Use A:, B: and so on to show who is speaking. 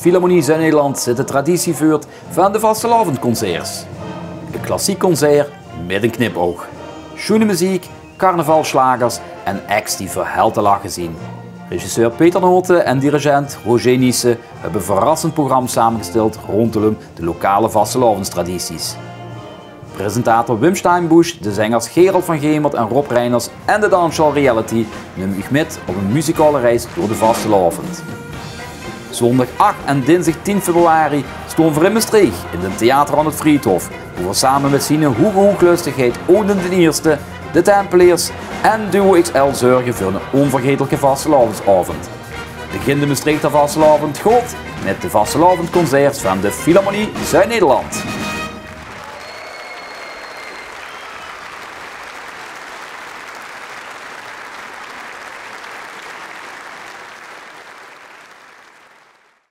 A: Philharmonie Zuid-Nederland zit de traditie voert van de vastelavondconcerts. Een klassiek concert met een knipoog. Schoene muziek, carnavalslagers en acts die verheld te lachen zien. Regisseur Peter Noten en dirigent Roger Niesse hebben een verrassend programma samengesteld rondom de lokale vastelavondstradities. Presentator Wim Steinbusch, de zangers Gerald van Gemert en Rob Reiners en de Dancehall Reality nemen u mee op een muzikale reis door de vastelavond. Zondag 8 en dinsdag 10 februari stonden we in Maastricht in het Theater aan het Friedhof, waar we samen met zijn hooglustigheid Odin de Eerste, de Tempeliers en Duo XL zorgen voor een onvergetelijke vastelavondavond. Begin de Maastrichter vastelavond goed met de vastelavondconcerts van de Philharmonie Zuid-Nederland.